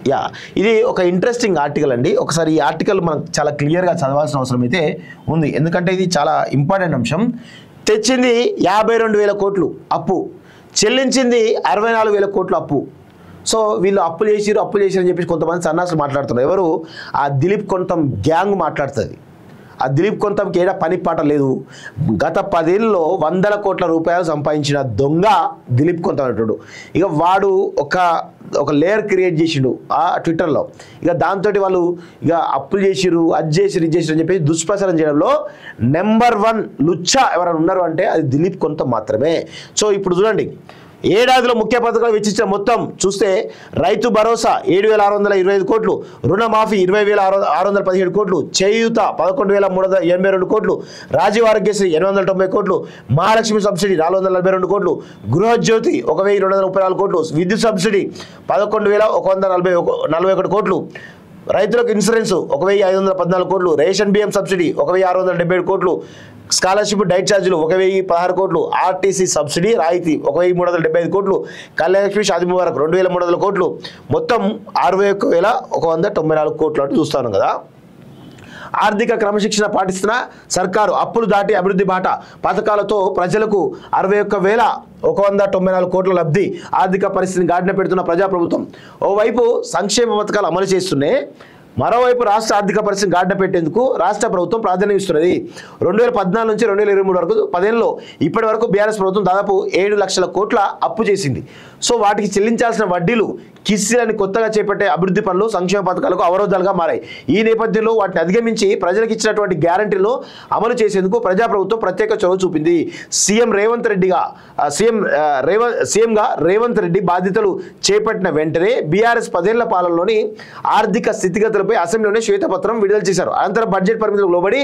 Yeah, ఇది ఒక interesting article అండి. ఒకసారి ఈ ఆర్టికల్ మనం చాలా క్లియర్గా చదవాల్సిన అవసరం అయితే ఉంది, ఎందుకంటే ఇది చాలా ఇంపార్టెంట్ అంశం. తెచ్చింది 52,000 కోట్లు అప్పు, చెల్లించింది 64,000 కోట్లు అప్పు. సో వీళ్ళు అప్పులు చేసిరు అని చెప్పేసి కొంతమంది సన్నాసులు మాట్లాడుతున్నారు. ఎవరు? ఆ దిలీప్ కొంతం గ్యాంగ్ మాట్లాడుతుంది. ఆ దిలీప్ కొంతంకి ఏడా పని పాట లేదు. గత 10 ఏళ్ళలో 100 కోట్ల రూపాయలు సంపాదించిన దొంగ దిలీప్ కొంతం అంటాడు. ఇక వాడు ఒక లేయర్ క్రియేట్ చేసిండు ఆ ట్విట్టర్లో. ఇక దాంతో వాళ్ళు ఇక అప్పులు చేసిరు, అది చేసిరు, ఇది చేసిరు అని చెప్పేసి దుష్ప్రచారం చేయడంలో నెంబర్ 1 లుచ్చా ఎవరైనా ఉన్నారు అంటే అది దిలీప్ కొంతం మాత్రమే. సో ఇప్పుడు చూడండి, ఏడాదిలో ముఖ్య పథకాలు వెచ్చించిన మొత్తం చూస్తే రైతు భరోసా 7,625 కోట్లు, రుణమాఫీ 20,617 కోట్లు, చేయూత 11,382 కోట్లు, రాజీవ్ ఆరోగ్యశ్రీ 890 కోట్లు, మహాలక్ష్మి సబ్సిడీ 442 కోట్లు, గృహజ్యోతి 1,234 కోట్లు, విద్యుత్ సబ్సిడీ 11,141 కోట్లు, రైతులకు ఇన్సూరెన్స్ 1,514 కోట్లు, రేషన్ బియ్యం సబ్సిడీ 1,677 కోట్లు, స్కాలర్షిప్ డైట్ ఛార్జీలు 1,016 కోట్లు, ఆర్టీసీ సబ్సిడీ రాయితీ 1,375 కోట్లు, కళ్యాణలక్ష్మి షాదీ ముబారక్ 2,300 కోట్లు, మొత్తం 61,194 కోట్లు అంటూ చూస్తాను కదా. ఆర్థిక క్రమశిక్షణ పాటిస్తున్న సర్కారు, అప్పులు దాటి అభివృద్ధి బాట, పథకాలతో ప్రజలకు 61,194 కోట్ల లబ్ధి, ఆర్థిక పరిస్థితిని గాడిన పెడుతున్న ప్రజాప్రభుత్వం. ఓవైపు సంక్షేమ పథకాలు అమలు చేస్తూనే మరోవైపు రాష్ట్ర ఆర్థిక పరిస్థితిని గాడిన పెట్టేందుకు రాష్ట్ర ప్రభుత్వం ప్రాధాన్యం ఇస్తున్నది. 2014 నుంచి 2023 వరకు 10 ఏళ్ళలో ఇప్పటి వరకు బీఆర్ఎస్ ప్రభుత్వం దాదాపు 7 లక్షల కోట్ల అప్పు చేసింది. సో వాటికి చెల్లించాల్సిన వడ్డీలు, కిస్సీలని కొత్తగా చేపట్టే అభివృద్ధి పనులు, సంక్షేమ పథకాలకు అవరోధాలుగా మారాయి. ఈ నేపథ్యంలో వాటిని అధిగమించి ప్రజలకు ఇచ్చినటువంటి గ్యారంటీలను అమలు చేసేందుకు ప్రజాప్రభుత్వం ప్రత్యేక చొరవ చూపింది. సీఎంగా రేవంత్ రెడ్డి బాధ్యతలు చేపట్టిన వెంటనే బీఆర్ఎస్ 10 ఏళ్ల పాలనలోని ఆర్థిక స్థితిగతులపై అసెంబ్లీలోనే శ్వేతపత్రం విడుదల చేశారు. అనంతరం బడ్జెట్ పరిమితులకు లోబడి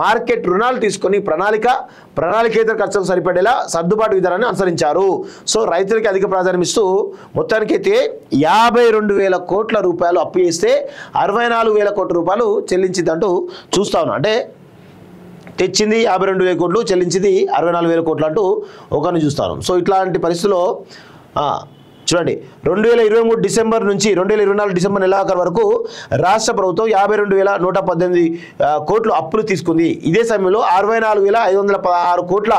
మార్కెట్ రుణాలు తీసుకొని ప్రణాళికేతర ఖర్చులకు సరిపడేలా సర్దుబాటు విధానాన్ని అనుసరించారు. సో రైతులకి అధిక ప్రాధాన్యం ఇస్తూ మొత్తానికైతే 52,000 కోట్ల రూపాయలు అప్పు చేస్తే 64,000 కోట్ల రూపాయలు చెల్లించిందంటూ చూస్తా ఉన్నాం. అంటే తెచ్చింది 52,000 కోట్లు, చెల్లించింది 64,000 కోట్లు అంటూ ఒకరిని చూస్తాను. సో ఇట్లాంటి పరిస్థితుల్లో చూడండి, 2023 డిసెంబర్ నుంచి 2024 డిసెంబర్ నెలాఖరు వరకు రాష్ట్ర ప్రభుత్వం 52,118 కోట్లు అప్పులు తీసుకుంది. ఇదే సమయంలో 64,516 కోట్ల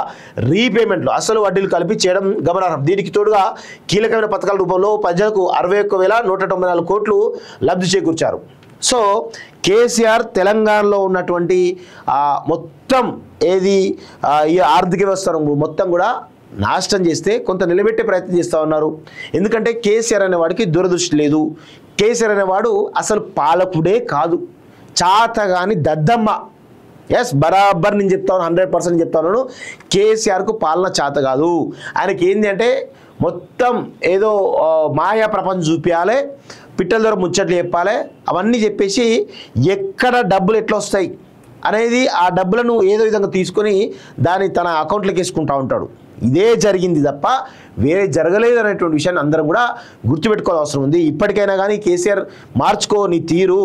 రీపేమెంట్లు, అసలు వడ్డీలు కలిపి చేయడం గమనార్హం. దీనికి తోడుగా కీలకమైన పథకాల రూపంలో ప్రజలకు 61,194 కోట్లు లబ్ధి చేకూర్చారు. సో కేసీఆర్ తెలంగాణలో ఉన్నటువంటి మొత్తం ఈ ఆర్థిక వ్యవస్థ మొత్తం కూడా నాశనం చేస్తే కొంత నిలబెట్టే ప్రయత్నం చేస్తూ ఉన్నారు. ఎందుకంటే కేసీఆర్ అనేవాడికి దూరదృష్టి లేదు. కేసీఆర్ అనేవాడు అసలు పాలకుడే కాదు, చాతగాని దద్దమ్మ. ఎస్, బరాబర్ నేను చెప్తాను, 100% చెప్తాను. కేసీఆర్కు పాలన చాత కాదు. ఆయనకి ఏంటి అంటే మొత్తం ఏదో మాయా ప్రపంచం చూపించాలి, పిట్టల ద్వారా ముచ్చట్లు చెప్పాలి, అవన్నీ చెప్పేసి ఎక్కడ డబ్బులు ఎట్లా వస్తాయి అనేది ఆ డబ్బులను ఏదో విధంగా తీసుకొని దాన్ని తన అకౌంట్లోకి వేసుకుంటూ ఉంటాడు. ఇదే జరిగింది తప్ప వేరే జరగలేదు అనేటువంటి విషయాన్ని అందరం కూడా గుర్తుపెట్టుకోవాల్సిన అవసరం ఉంది. ఇప్పటికైనా కానీ కేసీఆర్ మార్చుకో నీ తీరు.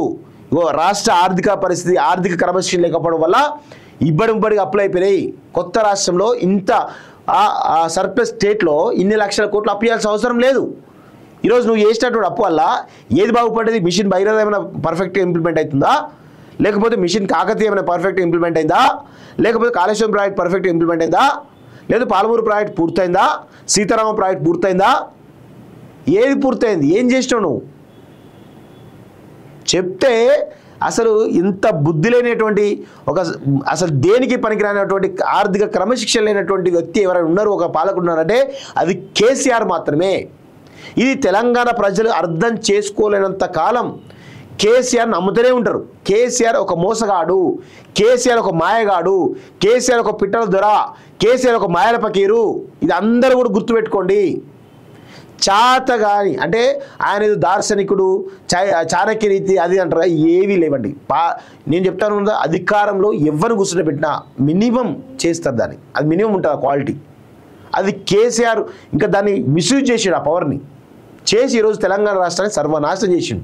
రాష్ట్ర ఆర్థిక పరిస్థితి, ఆర్థిక క్రమశిక్షణ లేకపోవడం వల్ల ఇబ్బడిగా అప్పులు అయిపోయినాయి. కొత్త రాష్ట్రంలో ఇంత సర్ప్లస్ స్టేట్లో ఇన్ని లక్షల కోట్లు అప్పు చేయాల్సిన అవసరం లేదు. ఈరోజు నువ్వు చేసినటువంటి అప్పు వల్ల ఏది బాగుపడేది? మిషన్ భగీరథ ఏమైనా పర్ఫెక్ట్గా ఇంప్లిమెంట్ అవుతుందా? లేకపోతే మిషన్ కాకతీయ ఏమైనా పర్ఫెక్ట్గా ఇంప్లిమెంట్ అయిందా? లేకపోతే కాళేశ్వరం ప్రాజెక్ట్ పర్ఫెక్ట్గా ఇంప్లిమెంట్ అయిందా? లేదు పాలమూరు ప్రాజెక్ట్ పూర్తయిందా? సీతారామ ప్రాజెక్ట్ పూర్తయిందా? ఏది పూర్తయింది? ఏం చేసినావు నువ్వు చెప్తే? అసలు ఇంత బుద్ధి లేనటువంటి అసలు దేనికి పనికిరానటువంటి ఆర్థిక క్రమశిక్షణ లేనటువంటి వ్యక్తి ఎవరైనా ఉన్నారు, ఒక పాలకుడు ఉన్నారంటే అది కేసీఆర్ మాత్రమే. ఇది తెలంగాణ ప్రజలు అర్థం చేసుకోలేనంత కాలం కేసీఆర్ నమ్ముతూనే ఉంటారు. కేసీఆర్ ఒక మోసగాడు, కేసీఆర్ ఒక మాయగాడు, కేసీఆర్ ఒక పిట్టల దొర, కేసీఆర్ ఒక మాయల పకీరు. ఇది అందరూ కూడా గుర్తుపెట్టుకోండి. చాతగాని అంటే ఆయన ఏదో దార్శనికుడు, చాణక్య రీతి అది అంటారా, ఏవీ లేవండి. నేను చెప్తాను కదా, అధికారంలో ఎవరిని కూర్చుని పెట్టినా మినిమం చేస్తారు దాన్ని, అది మినిమం ఉంటుంది ఆ క్వాలిటీ. అది కేసీఆర్ ఇంకా దాన్ని మిస్యూజ్ చేసాడు, ఆ పవర్ని చేసి ఈరోజు తెలంగాణ రాష్ట్రాన్ని సర్వనాశనం చేసిండు.